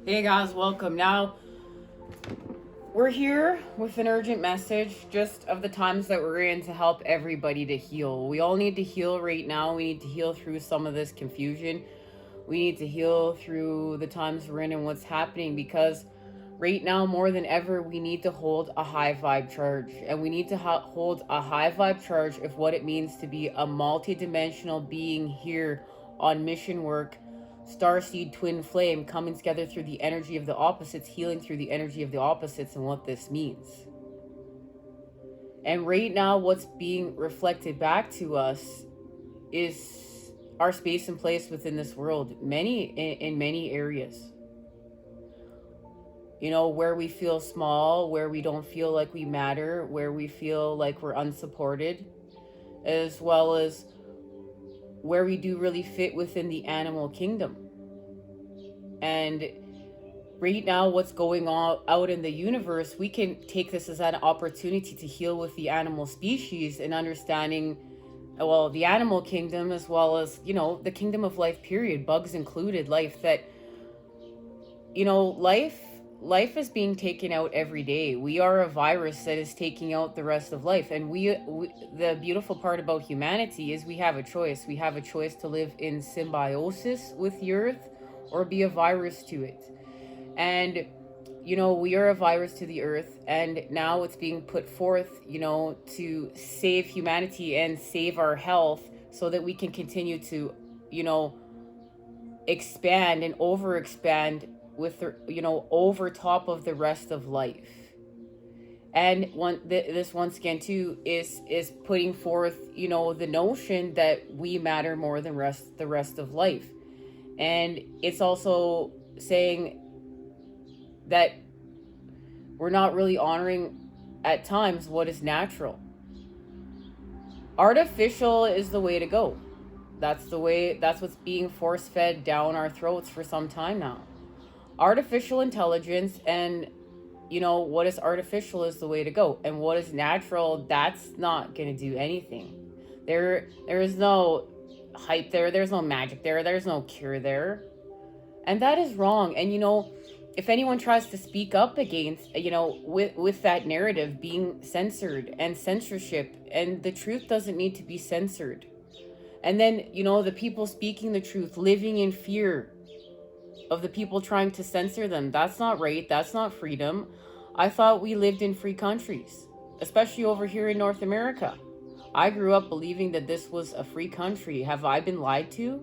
Hey guys, welcome. Now, we're here with an urgent message just of the times that we're in to help everybody to heal. We all need to heal right now. We need to heal through some of this confusion. We need to heal through the times we're in and what's happening, because right now, more than ever, we need to hold a high vibe charge. And we need to hold a high vibe charge of what it means to be a multi-dimensional being here on mission work. Starseed twin flame coming together through the energy of the opposites, healing through the energy of the opposites, and what this means. And right now, what's being reflected back to us is our space and place within this world, in many areas. You know, where we feel small, where we don't feel like we matter, where we feel like we're unsupported, as well as where we do really fit within the animal kingdom. And right now, what's going on out in the universe, we can take this as an opportunity to heal with the animal species and understanding, well, the animal kingdom, as well as, you know, the kingdom of life, period, bugs included, life, that, you know, life is being taken out every day. We are a virus that is taking out the rest of life. And we the beautiful part about humanity is we have a choice. We have a choice to live in symbiosis with the earth or be a virus to it. And, you know, we are a virus to the earth, and now it's being put forth, you know, to save humanity and save our health so that we can continue to, you know, expand and overexpand with the, you know, over top of the rest of life. And this once again too is putting forth, you know, the notion that we matter more than the rest of life. And it's also saying that we're not really honoring at times what is natural. Artificial is the way to go. That's what's being force fed down our throats for some time now. Artificial intelligence and, you know, what is artificial is the way to go, and what is natural, that's not going to do anything. There is no hype there, there's no magic there's no cure there, and that is wrong. And, you know, if anyone tries to speak up against, you know, with that narrative being censored and censorship, and the truth doesn't need to be censored, and then, you know, the people speaking the truth living in fear of the people trying to censor them, that's not right, that's not freedom. I thought we lived in free countries, especially over here in North America. I grew up believing that this was a free country. Have I been lied to?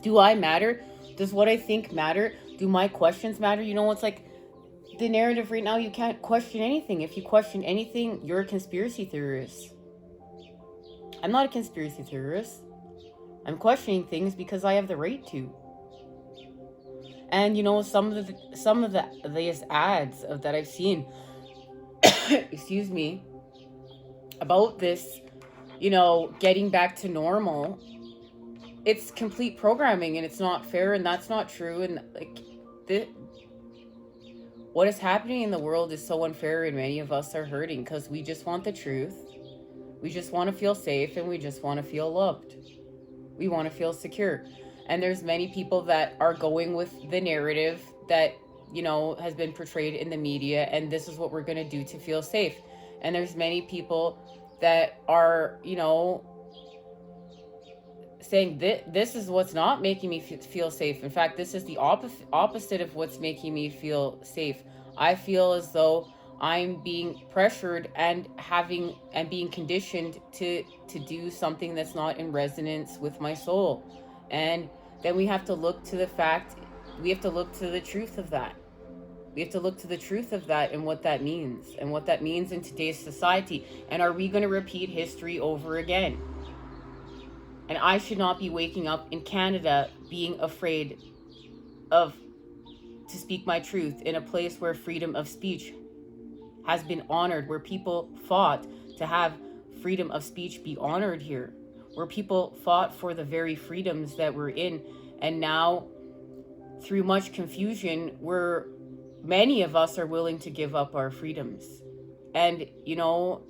Do I matter? Does what I think matter? Do my questions matter? You know, it's like the narrative right now, you can't question anything. If you question anything, you're a conspiracy theorist. I'm not a conspiracy theorist. I'm questioning things because I have the right to. And, you know, some of these ads that I've seen, excuse me, about this, you know, getting back to normal, it's complete programming, and it's not fair, and that's not true. And like, what is happening in the world is so unfair, and many of us are hurting because we just want the truth. We just want to feel safe, and we just want to feel loved. We want to feel secure. And there's many people that are going with the narrative that, you know, has been portrayed in the media, and this is what we're going to do to feel safe. And there's many people that are, you know, saying that this is what's not making me feel safe. In fact, this is the opposite of what's making me feel safe. I feel as though I'm being pressured and being conditioned to do something that's not in resonance with my soul. And then we have to look to the truth of that. We have to look to the truth of that and what that means, and what that means in today's society. And are we going to repeat history over again? And I should not be waking up in Canada being afraid to speak my truth in a place where freedom of speech has been honored, where people fought to have freedom of speech be honored here, where people fought for the very freedoms that we're in. And now, through much confusion, many of us are willing to give up our freedoms. And, you know,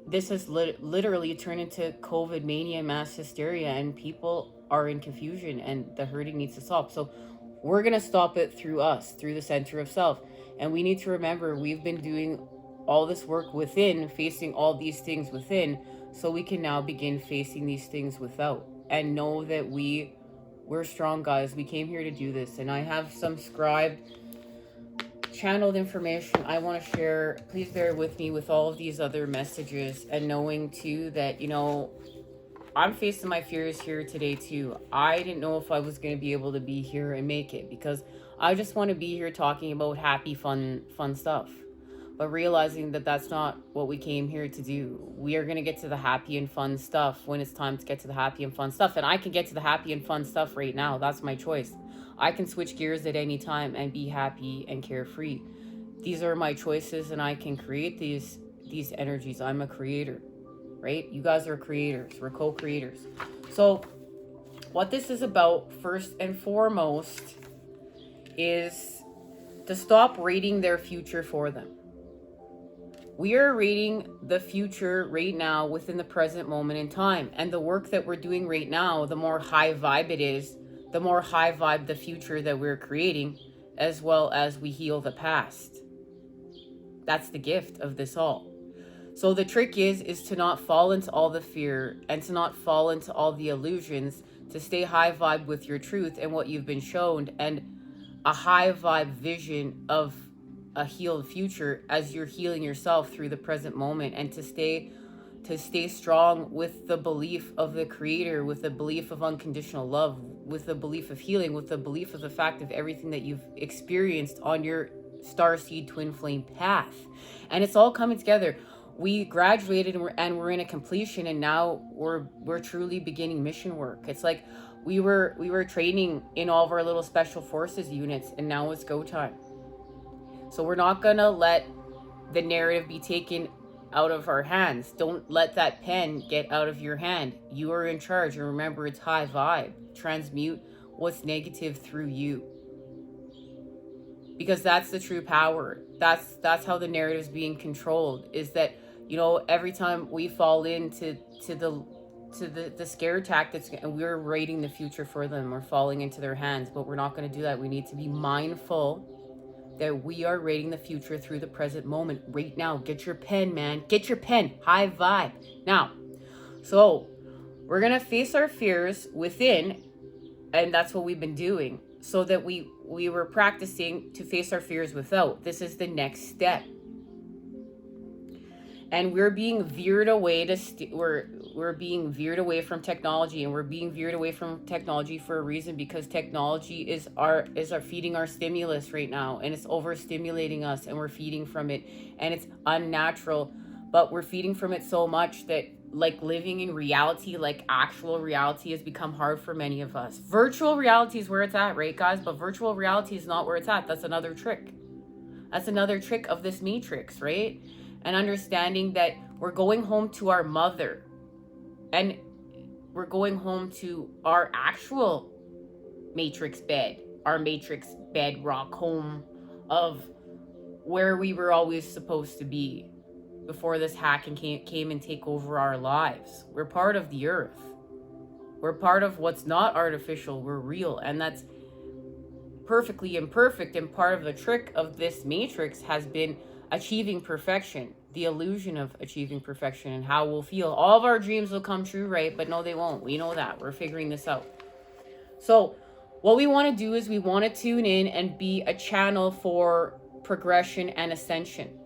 this has literally turned into COVID mania, mass hysteria, and people are in confusion, and the hurting needs to stop. So We're going to stop it through us, through the center of self. And we need to remember we've been doing all this work within, facing all these things within, so we can now begin facing these things without. And know that we're strong, guys. We came here to do this. And I have some scribed, channeled information I want to share. Please bear with me with all of these other messages, and knowing too that, you know, I'm facing my fears here today too. I didn't know if I was going to be able to be here and make it, because I just want to be here talking about happy, fun stuff. But realizing that that's not what we came here to do. We are going to get to the happy and fun stuff when it's time to get to the happy and fun stuff. And I can get to the happy and fun stuff right now. That's my choice. I can switch gears at any time and be happy and carefree. These are my choices, and I can create these energies. I'm a creator, right? You guys are creators. We're co-creators. So what this is about, first and foremost, is to stop rating their future for them. We are rating the future right now within the present moment in time. And the work that we're doing right now, the more high vibe it is, the more high vibe the future that we're creating, as well as we heal the past. That's the gift of this all. So the trick is to not fall into all the fear and to not fall into all the illusions, to stay high vibe with your truth and what you've been shown, and a high vibe vision of a healed future as you're healing yourself through the present moment, and to stay strong with the belief of the creator, with the belief of unconditional love, with the belief of healing, with the belief of the fact of everything that you've experienced on your Starseed twin flame path. And it's all coming together. We graduated and we're in a completion, and now we're truly beginning mission work. It's like we were training in all of our little special forces units, and now it's go time. So we're not gonna let the narrative be taken out of our hands. Don't let that pen get out of your hand. You are in charge, and remember, it's high vibe. Transmute what's negative through you, because that's the true power. That's how the narrative is being controlled. Is that, you know, every time we fall into the scare tactics, and we're rating the future for them, we're falling into their hands. But we're not going to do that. We need to be mindful that we are rating the future through the present moment right now. Get your pen, man. Get your pen. High vibe. Now, so we're going to face our fears within, and that's what we've been doing, so that we were practicing to face our fears without. This is the next step. And we're being veered away we're being veered away from technology, and we're being veered away from technology for a reason, because technology is our feeding our stimulus right now, and it's overstimulating us, and we're feeding from it, and it's unnatural, but we're feeding from it so much that, like, living in reality, like actual reality, has become hard for many of us. Virtual reality is where it's at, right, guys? But virtual reality is not where it's at. That's another trick. That's another trick of this matrix, right? And understanding that we're going home to our mother, and we're going home to our actual matrix bed, our matrix bedrock home of where we were always supposed to be before this hack and came and take over our lives. We're part of the earth. We're part of what's not artificial. We're real, and that's perfectly imperfect. And part of the trick of this matrix has been achieving perfection, the illusion of achieving perfection, and how we'll feel. All of our dreams will come true, right? But no, they won't. We know that. We're figuring this out. So what we want to do is we want to tune in and be a channel for progression and ascension.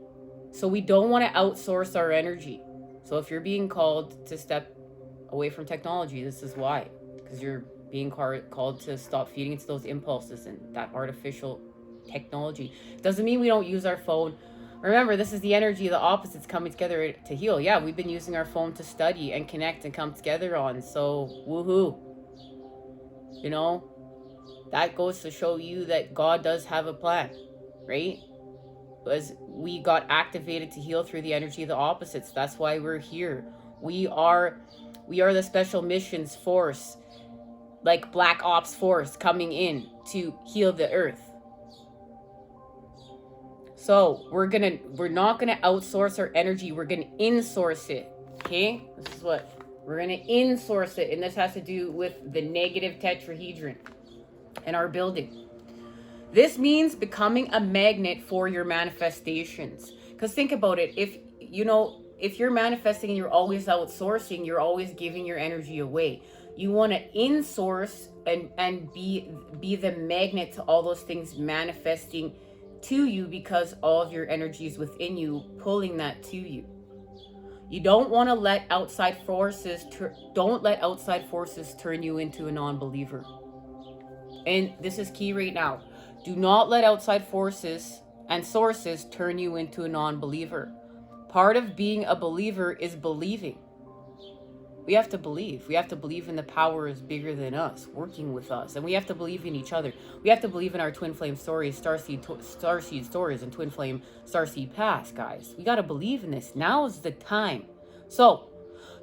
So we don't want to outsource our energy. So if you're being called to step away from technology, this is why. Because you're being called to stop feeding into those impulses and that artificial technology. Doesn't mean we don't use our phone. Remember, this is the energy of the opposites coming together to heal. Yeah, we've been using our phone to study and connect and come together on. So, woohoo. You know, that goes to show you that God does have a plan, right? As we got activated to heal through the energy of the opposites. That's why we're here. We are the special missions force, like Black Ops force, coming in to heal the earth. So we're not gonna outsource our energy. We're gonna insource it. Okay, this is what we're gonna insource it, and this has to do with the negative tetrahedron in our building. This means becoming a magnet for your manifestations. Because think about it. If you're manifesting and you're always outsourcing, you're always giving your energy away. You want to in-source and be the magnet to all those things manifesting to you, because all of your energy is within you, pulling that to you. You don't want to let outside forces turn you into a non-believer. And this is key right now. Do not let outside forces and sources turn you into a non-believer. Part of being a believer is believing. We have to believe. We have to believe in the power is bigger than us, working with us. And we have to believe in each other. We have to believe in our twin flame stories, Starseed stories, and twin flame Starseed past, guys. We got to believe in this. Now is the time. So,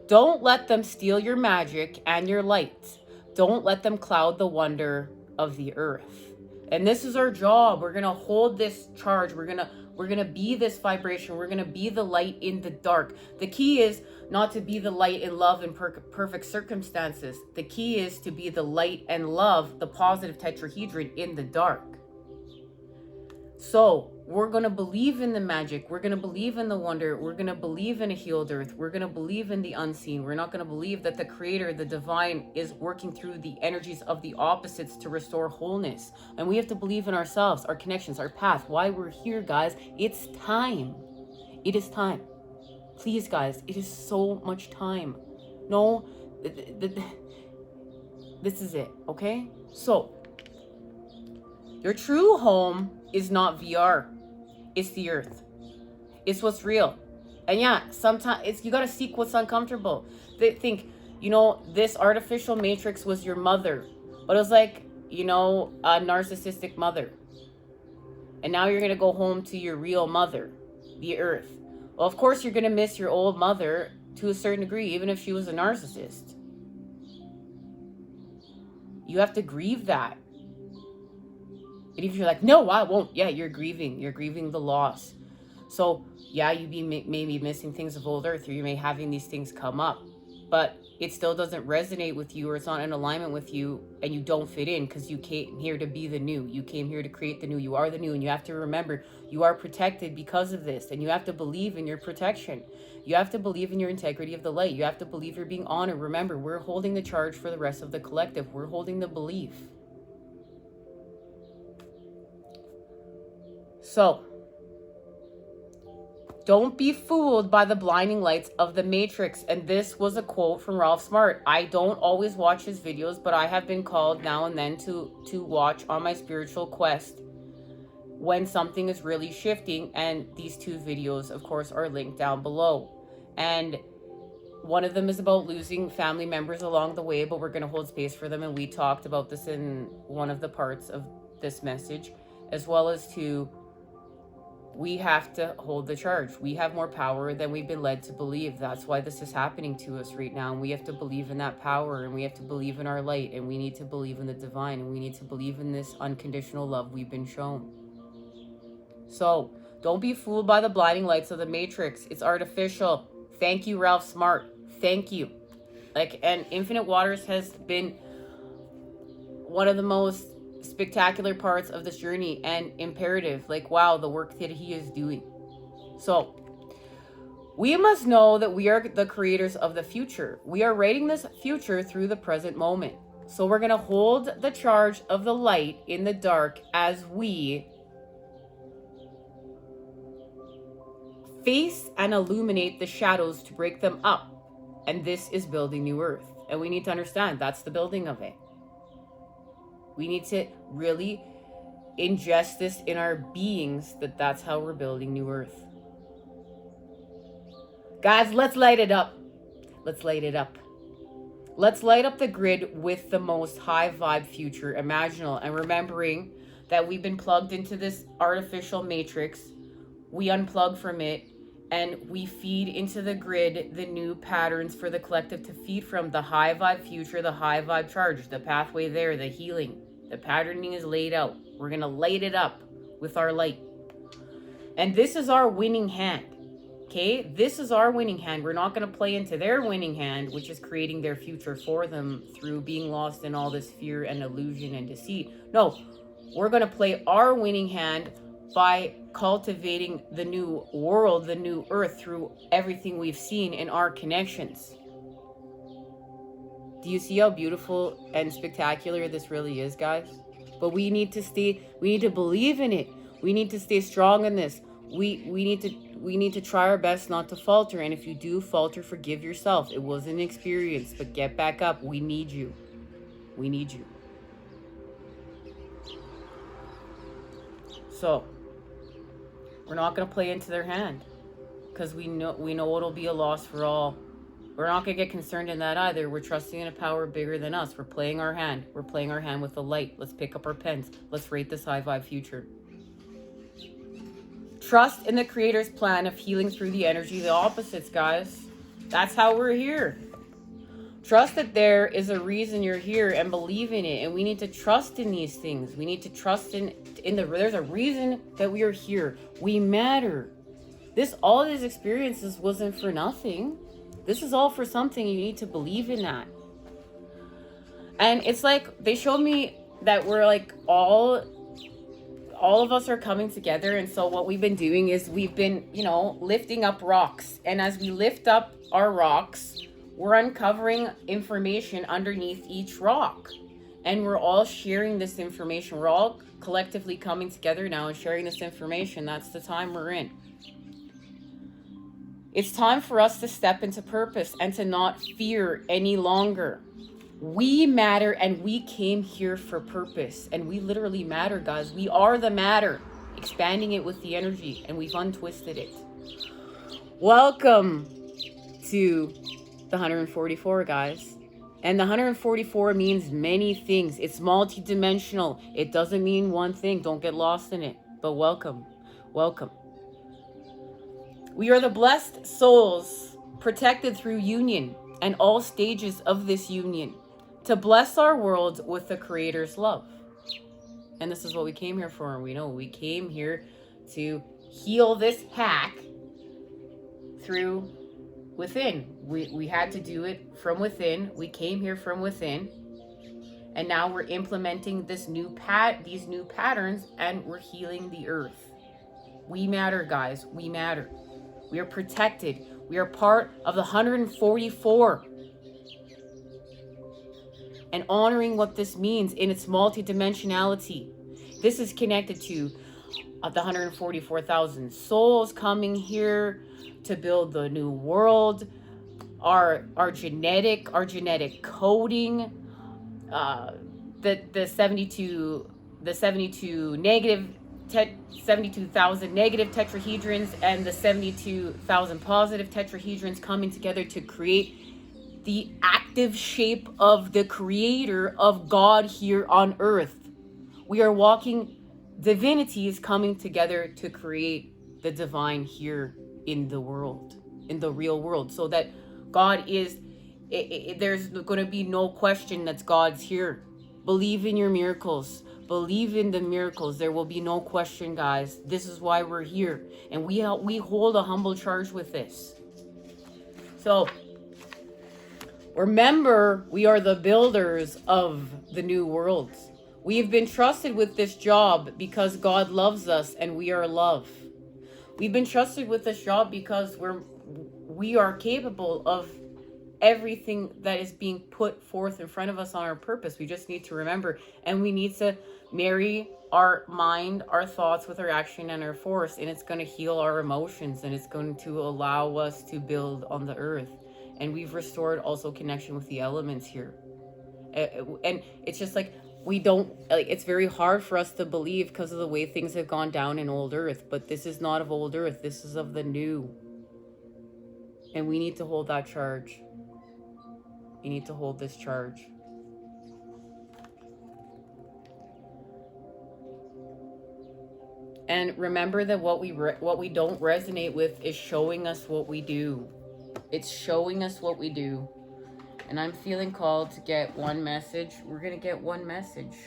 don't let them steal your magic and your light. Don't let them cloud the wonder of the earth. And this is our job. We're going to hold this charge. We're going to be this vibration. We're going to be the light in the dark. The key is not to be the light in love and perfect circumstances. The key is to be the light and love, the positive tetrahedron in the dark. So we're going to believe in the magic. We're going to believe in the wonder. We're going to believe in a healed earth. We're going to believe in the unseen. We're not going to believe that the creator, the divine, is working through the energies of the opposites to restore wholeness. And we have to believe in ourselves, our connections, our path, why we're here, guys. It's time. It is time. Please, guys, it is so much time. No, this is it, okay? So, your true home is not VR. It's the earth. It's what's real. And yeah, sometimes you got to seek what's uncomfortable. They think, this artificial matrix was your mother. But it was like, a narcissistic mother. And now you're going to go home to your real mother, the earth. Well, of course, you're going to miss your old mother to a certain degree, even if she was a narcissist. You have to grieve that. And if you're like, no, I won't. Yeah, you're grieving. You're grieving the loss. So, yeah, you may be missing things of old earth, or you may having these things come up. But it still doesn't resonate with you, or it's not in alignment with you, and you don't fit in because you came here to be the new. You came here to create the new. You are the new, and you have to remember you are protected because of this, and you have to believe in your protection. You have to believe in your integrity of the light. You have to believe you're being honored. Remember, we're holding the charge for the rest of the collective. We're holding the belief. So, don't be fooled by the blinding lights of the Matrix. And this was a quote from Ralph Smart. I don't always watch his videos, but I have been called now and then to watch on my spiritual quest when something is really shifting. And these two videos, of course, are linked down below. And one of them is about losing family members along the way, but we're going to hold space for them. And we talked about this in one of the parts of this message, as well as to we have to hold the charge. We have more power than we've been led to believe. That's why this is happening to us right now. And we have to believe in that power, and we have to believe in our light, and we need to believe in the divine, and we need to believe in this unconditional love we've been shown. So don't be fooled by the blinding lights of the Matrix. It's artificial. Thank you, Ralph Smart. Thank you. And Infinite Waters has been one of the most spectacular parts of this journey and imperative. Wow, the work that he is doing. So we must know that we are the creators of the future. We are writing this future through the present moment. So we're going to hold the charge of the light in the dark as we face and illuminate the shadows to break them up. And this is building New Earth. And we need to understand that's the building of it. We need to really ingest this in our beings, that's how we're building New Earth. Guys, let's light it up. Let's light it up. Let's light up the grid with the most high vibe future imaginable. And remembering that we've been plugged into this artificial matrix. We unplug from it and we feed into the grid the new patterns for the collective to feed from. The high vibe future, the high vibe charge, the pathway there, the healing. The patterning is laid out. We're going to light it up with our light. And this is our winning hand. Okay? This is our winning hand. We're not going to play into their winning hand, which is creating their future for them through being lost in all this fear and illusion and deceit. No, We're going to play our winning hand by cultivating the new world, the new earth, through everything we've seen in our connections. Do you see how beautiful and spectacular this really is, guys? But we need to believe in it. We need to stay strong in this. We need to try our best not to falter. And if you do falter, forgive yourself. It was an experience, but get back up. We need you. We need you. So we're not going to play into their hand, because we know it'll be a loss for all. We're not going to get concerned in that either. We're trusting in a power bigger than us. We're playing our hand. We're playing our hand with the light. Let's pick up our pens. Let's rate this high vibe future. Trust in the Creator's plan of healing through the energy of the opposites, guys. That's how we're here. Trust that there is a reason you're here, and believe in it. And we need to trust in these things. We need to trust there's a reason that we are here. We matter. All these experiences wasn't for nothing. This is all for something. You need to believe in that. And it's like they showed me that we're like all of us are coming together. And so what we've been doing is we've been, lifting up rocks. And as we lift up our rocks, we're uncovering information underneath each rock. And we're all sharing this information. We're all collectively coming together now and sharing this information. That's the time we're in. It's time for us to step into purpose and to not fear any longer. We matter, and we came here for purpose. And we literally matter, guys. We are the matter, expanding it with the energy, and we've untwisted it. Welcome to the 144, guys. And the 144 means many things. It's multidimensional. It doesn't mean one thing. Don't get lost in it. But welcome. Welcome. We are the blessed souls protected through union and all stages of this union to bless our world with the Creator's love. And this is what we came here for. And we know we came here to heal this hack through within. We had to do it from within. We came here from within. And now we're implementing these new patterns, and we're healing the earth. We matter, guys. We matter. We are protected. We are part of the 144. And honoring what this means in its multidimensionality. This is connected to the 144,000 souls coming here to build the new world. Our genetic coding, the 72 negative 72,000 negative tetrahedrons and the 72,000 positive tetrahedrons coming together to create the active shape of the Creator of God here on earth. We are walking divinities coming together to create the divine here in the world, in the real world, so that God is, there's going to be no question that God's here. Believe in your miracles. Believe in the miracles. There will be no question, guys. This is why we're here. And we hold a humble charge with this. So, remember, we are the builders of the new world. We have been trusted with this job because God loves us and we are love. We've been trusted with this job because we are capable of everything that is being put forth in front of us on our purpose. We just need to remember, and we need to marry our mind, our thoughts with our action and our force, and it's going to heal our emotions, and it's going to allow us to build on the earth. And we've restored also connection with the elements here. And it's just like, it's very hard for us to believe because of the way things have gone down in old earth, but this is not of old earth. This is of the new. And we need to hold that charge. You need to hold this charge. And remember that what we don't resonate with is showing us what we do. It's showing us what we do. And I'm feeling called to get one message. We're going to get one message.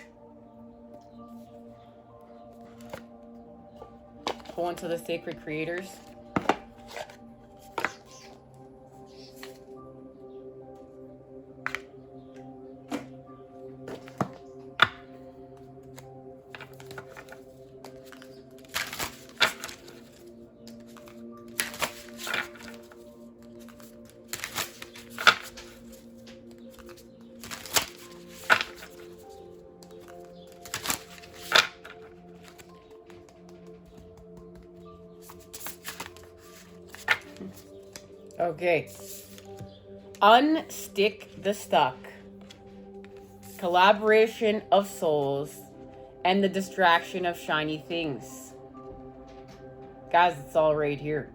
Go into the sacred creators. Okay. Unstick the stuck. Collaboration of souls and the distraction of shiny things. Guys, it's all right here.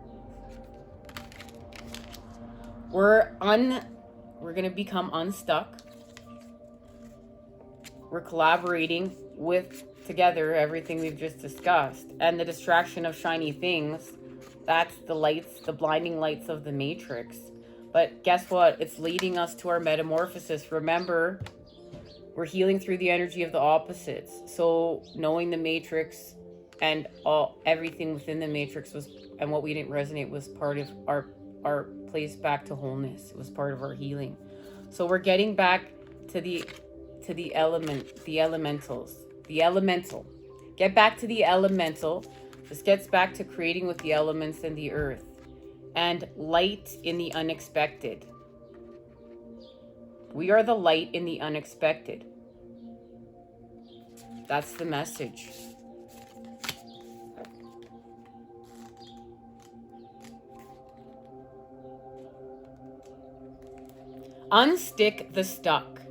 We're going to become unstuck. We're collaborating with together everything we've just discussed. And the distraction of shiny things, that's the lights, the blinding lights of the matrix. But guess what? It's leading us to our metamorphosis. Remember, we're healing through the energy of the opposites. So knowing the matrix and everything within the matrix was, and what we didn't resonate, was part of our place back to wholeness. It was part of our healing. So we're getting back to the elemental. Get back to the elemental. This gets back to creating with the elements and the earth. And light in the unexpected. We are the light in the unexpected. That's the message. Unstick the stuck.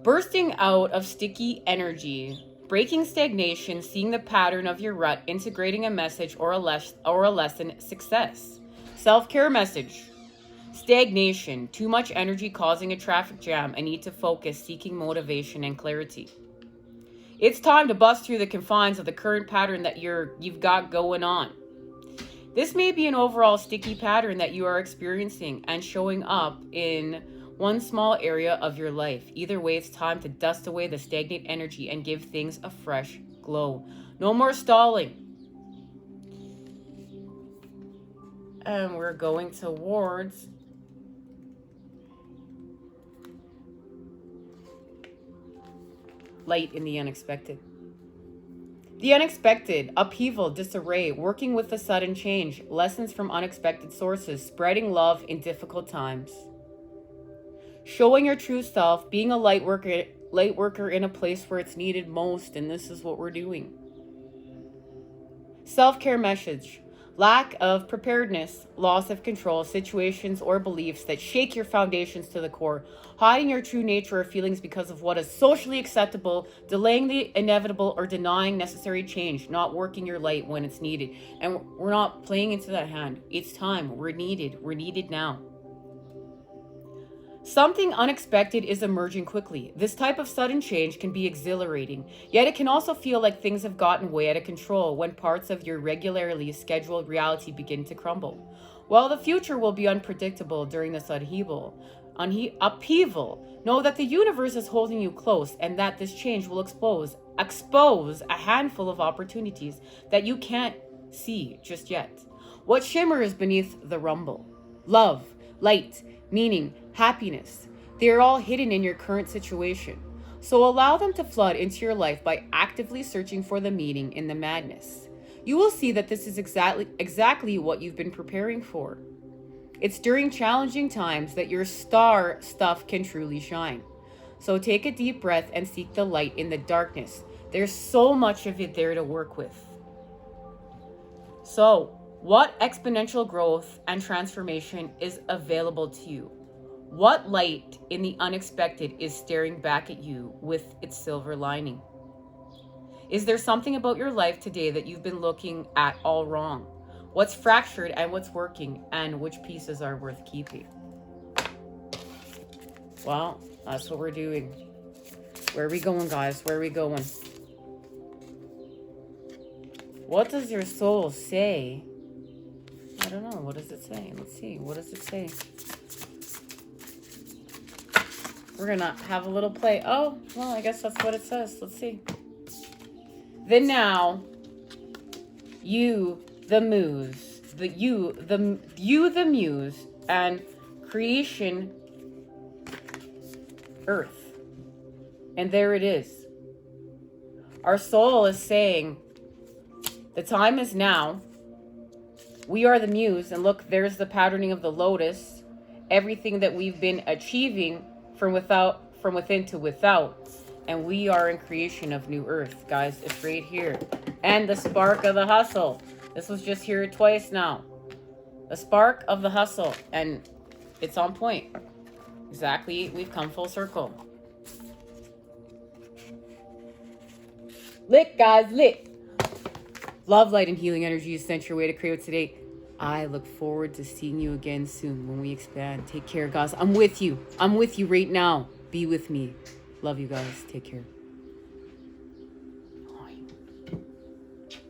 Bursting out of sticky energy. Breaking stagnation, seeing the pattern of your rut, integrating a message or a lesson, success. Self-care message. Stagnation, too much energy causing a traffic jam. I need to focus, seeking motivation and clarity. It's time to bust through the confines of the current pattern that you've got going on. This may be an overall sticky pattern that you are experiencing and showing up in one small area of your life. Either way, it's time to dust away the stagnant energy and give things a fresh glow. No more stalling. And we're going towards light in the unexpected. The unexpected, upheaval, disarray, working with the sudden change, lessons from unexpected sources, spreading love in difficult times. Showing your true self, being a light worker in a place where it's needed most, and this is what we're doing. Self-care message. Lack of preparedness, loss of control, situations or beliefs that shake your foundations to the core, hiding your true nature or feelings because of what is socially acceptable, delaying the inevitable or denying necessary change, not working your light when it's needed. And we're not playing into that hand. It's time. We're needed now. Something unexpected is emerging quickly. This type of sudden change can be exhilarating, yet it can also feel like things have gotten way out of control when parts of your regularly scheduled reality begin to crumble. While the future will be unpredictable during this upheaval, know that the universe is holding you close and that this change will expose a handful of opportunities that you can't see just yet. What shimmers beneath the rumble? Love, light, meaning, happiness. They are all hidden in your current situation. So allow them to flood into your life by actively searching for the meaning in the madness. You will see that this is exactly what you've been preparing for. It's during challenging times that your star stuff can truly shine. So take a deep breath and seek the light in the darkness. There's so much of it there to work with. So, what exponential growth and transformation is available to you? What light in the unexpected is staring back at you with its silver lining? Is there something about your life today that you've been looking at all wrong? What's fractured and what's working, and which pieces are worth keeping? Well, that's what we're doing. Where are we going, guys? Where are we going? What does your soul say? I don't know. What does it say? Let's see. What does it say? We're going to have a little play. Oh, well, I guess that's what it says. Let's see. Then now, you, the muse, the muse, and creation, earth. And there it is. Our soul is saying, the time is now. We are the muse, and look, there's the patterning of the lotus. Everything that we've been achieving from within to without. And we are in creation of new earth, guys. It's right here. And the spark of the hustle. This was just here twice now. The spark of the hustle. And It's on point. Exactly. We've come full circle. Lit, guys, lit. Love, light, and healing energy is sent your way to create today. I look forward to seeing you again soon when we expand. Take care, guys. I'm with you. I'm with you right now. Be with me. Love you guys. Take care.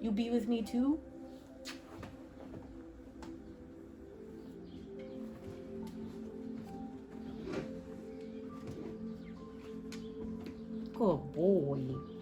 You be with me too? Good boy.